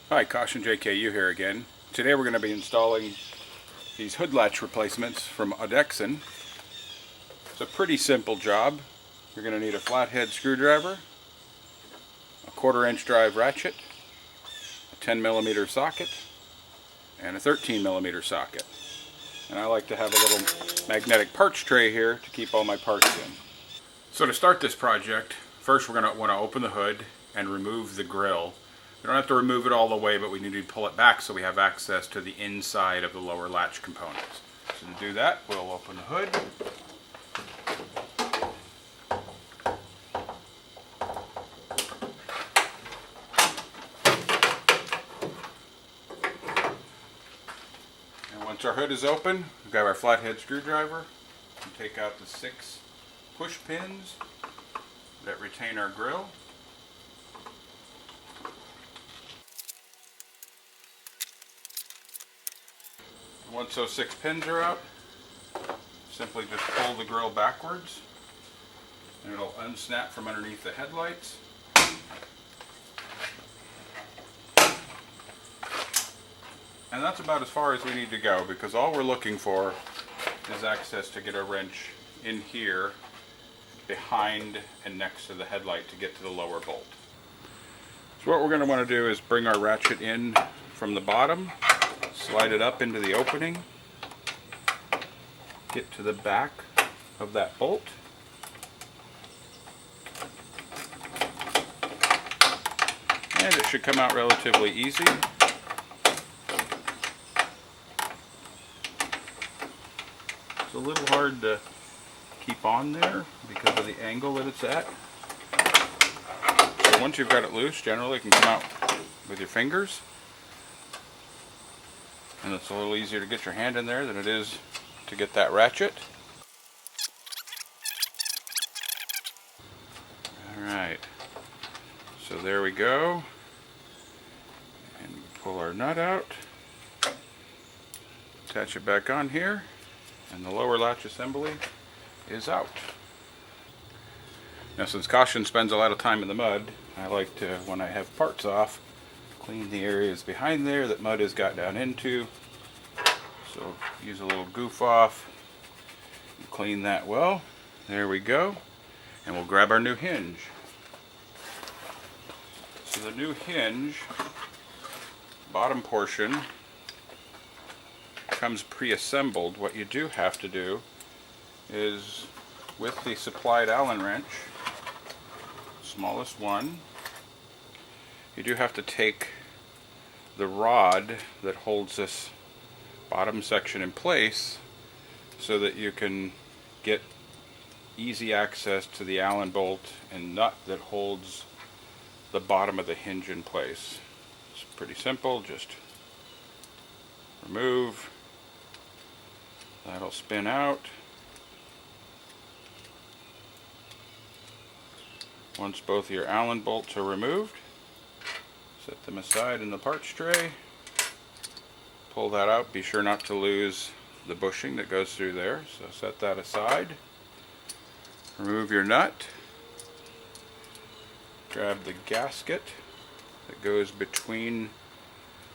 Hi, Caution JKU here again. Today we're going to be installing these hood latch replacements from Audexen. It's a pretty simple job. You're going to need a flathead screwdriver, a 1/4-inch drive ratchet, a 10mm socket, and a 13mm socket. And I like to have a little magnetic parts tray here to keep all my parts in. So to start this project, first we're going to want to open the hood and remove the grill. We don't have to remove it all the way, but we need to pull it back so we have access to the inside of the lower latch components. So to do that, we'll open the hood. And once our hood is open, we've got our flathead screwdriver. And take out the 6 push pins that retain our grill. Once those 6 pins are out, simply just pull the grill backwards and it'll unsnap from underneath the headlights. And that's about as far as we need to go, because all we're looking for is access to get a wrench in here behind and next to the headlight to get to the lower bolt. So what we're going to want to do is bring our ratchet in from the bottom, slide it up into the opening, get to the back of that bolt, and it should come out relatively easy. It's a little hard to keep on there because of the angle that it's at. So once you've got it loose, generally it can come out with your fingers. And it's a little easier to get your hand in there than it is to get that ratchet. Alright, so there we go. And pull our nut out. Attach it back on here. And the lower latch assembly is out. Now, since Caution spends a lot of time in the mud, I like to, when I have parts off, clean the areas behind there that mud has got down into. So use a little goof off and clean that well. There we go. And we'll grab our new hinge. So the new hinge, bottom portion, comes pre-assembled. What you do have to do is, with the supplied Allen wrench, smallest one, you do have to take the rod that holds this bottom section in place so that you can get easy access to the Allen bolt and nut that holds the bottom of the hinge in place. It's pretty simple. Just remove. That'll spin out. Once both of your Allen bolts are removed, set them aside in the parts tray. Pull that out. Be sure not to lose the bushing that goes through there, so set that aside. Remove your nut. Grab the gasket that goes between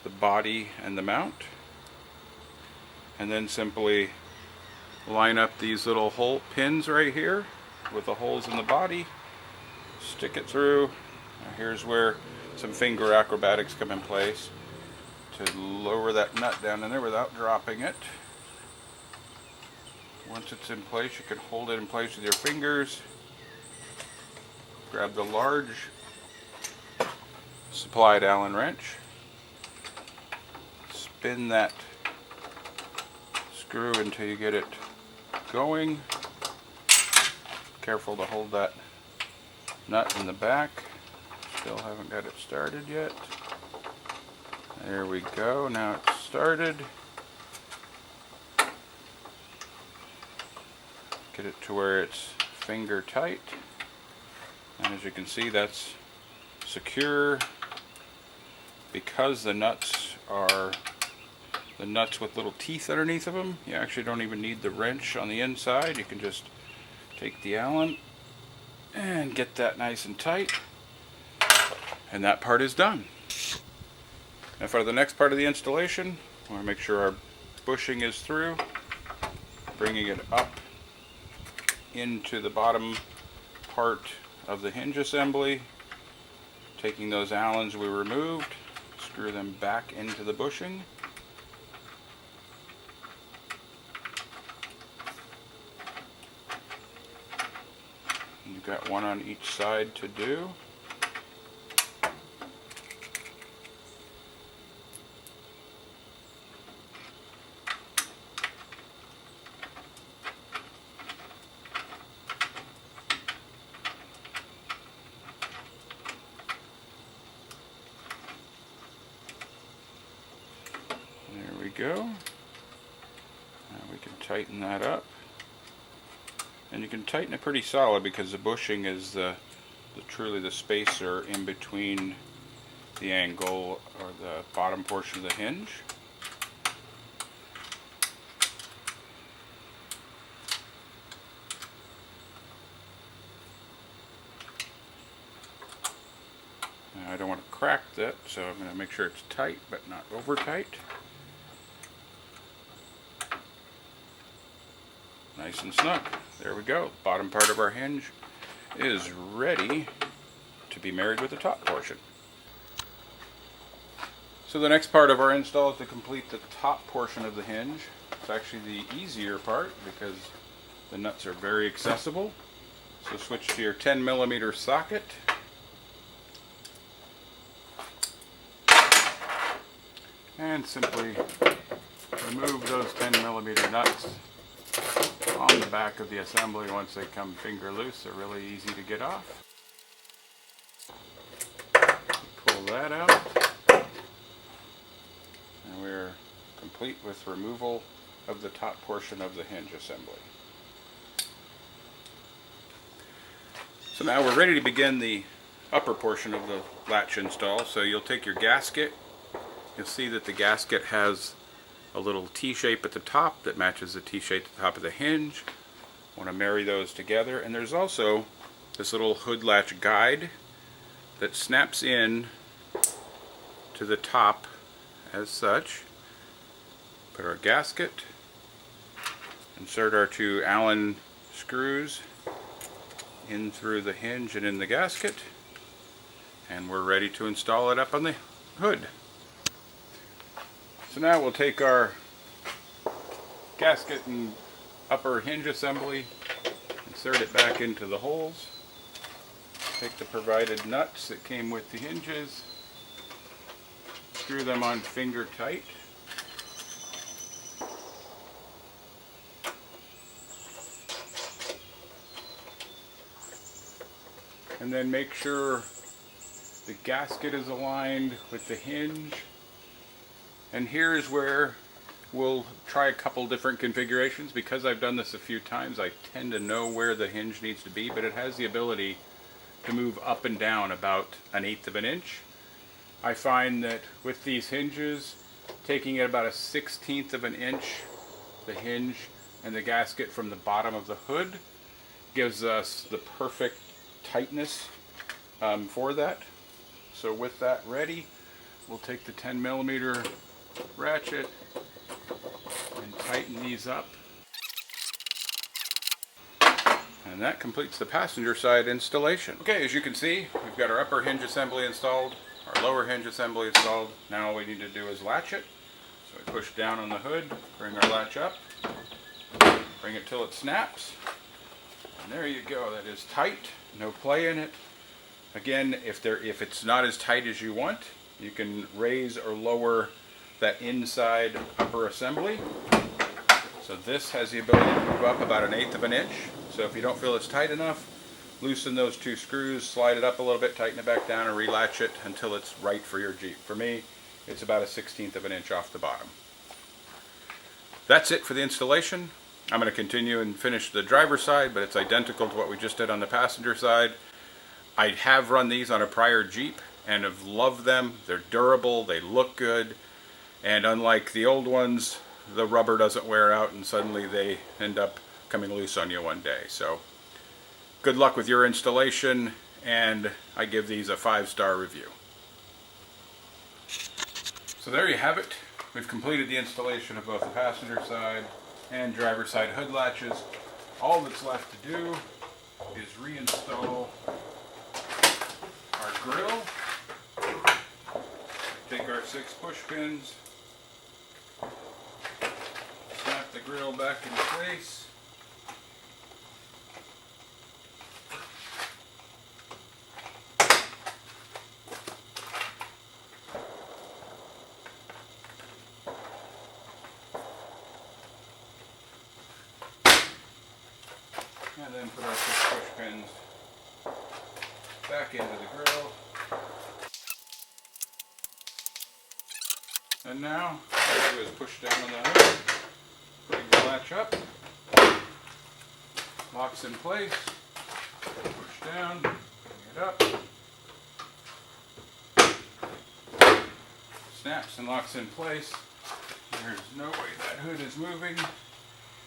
the body and the mount, and then simply line up these little hole pins right here with the holes in the body. Stick it through. Now here's where some finger acrobatics come in place to lower that nut down in there without dropping it. Once it's in place, you can hold it in place with your fingers. Grab the large supplied Allen wrench. Spin that screw until you get it going. Careful to hold that nut in the back. Still haven't got it started yet. There we go. Now it's started. Get it to where it's finger tight. And as you can see, that's secure. Because the nuts are the nuts with little teeth underneath of them, you actually don't even need the wrench on the inside. You can just take the Allen and get that nice and tight, and that part is done. Now for the next part of the installation, I want to make sure our bushing is through, bringing it up into the bottom part of the hinge assembly, taking those Allens we removed, screw them back into the bushing. You've got one on each side to do. There we go. Now we can tighten that up. And you can tighten it pretty solid because the bushing is truly the spacer in between the angle or the bottom portion of the hinge. Now I don't want to crack that, so I'm going to make sure it's tight but not over tight. Nice and snug. There we go. Bottom part of our hinge is ready to be married with the top portion. So the next part of our install is to complete the top portion of the hinge. It's actually the easier part because the nuts are very accessible. So switch to your 10mm socket. And simply remove those 10mm nuts on the back of the assembly. Once they come finger loose, they're really easy to get off. Pull that out, and we're complete with removal of the top portion of the hinge assembly. So now we're ready to begin the upper portion of the latch install. So you'll take your gasket. You'll see that the gasket has a little T-shape at the top that matches the T-shape at the top of the hinge. Want to marry those together. And there's also this little hood latch guide that snaps in to the top as such. Put our gasket, insert our two Allen screws in through the hinge and in the gasket, and we're ready to install it up on the hood. So now we'll take our gasket and upper hinge assembly, insert it back into the holes, take the provided nuts that came with the hinges, screw them on finger tight, and then make sure the gasket is aligned with the hinge. And here's where we'll try a couple different configurations. Because I've done this a few times, I tend to know where the hinge needs to be, but it has the ability to move up and down about 1/8 of an inch. I find that with these hinges, taking it about 1/16 of an inch, the hinge and the gasket from the bottom of the hood, gives us the perfect tightness for that. So with that ready, we'll take the 10mm ratchet and tighten these up, and that completes the passenger side installation. Okay, as you can see, we've got our upper hinge assembly installed, our lower hinge assembly installed. Now all we need to do is latch it. So we push down on the hood, bring our latch up, bring it till it snaps, and there you go. That is tight, no play in it. Again, if it's not as tight as you want, you can raise or lower that inside upper assembly. So this has the ability to move up about 1/8 of an inch. So if you don't feel it's tight enough, loosen those two screws, slide it up a little bit, tighten it back down, and relatch it until it's right for your Jeep. For me, it's about 1/16 of an inch off the bottom. That's it for the installation. I'm going to continue and finish the driver's side, but it's identical to what we just did on the passenger side. I have run these on a prior Jeep and have loved them. They're durable, they look good, and unlike the old ones, the rubber doesn't wear out and suddenly they end up coming loose on you one day. So good luck with your installation, and I give these a 5-star review. So there you have it. We've completed the installation of both the passenger side and driver side hood latches. All that's left to do is reinstall our grille. Take our 6 push pins, snap the grille back into place. And then put our 6 push pins back into the grille. And now, all I do is push down on the hood, bring the latch up, locks in place, push down, bring it up, snaps and locks in place. There's no way that hood is moving.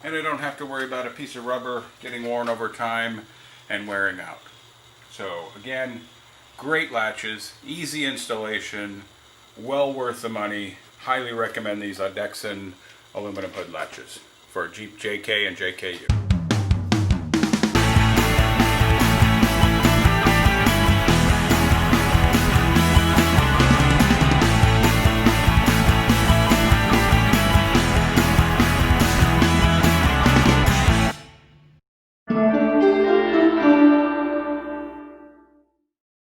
And I don't have to worry about a piece of rubber getting worn over time and wearing out. So again, great latches, easy installation, well worth the money. Highly recommend these Audexen aluminum hood latches for Jeep JK and JKU.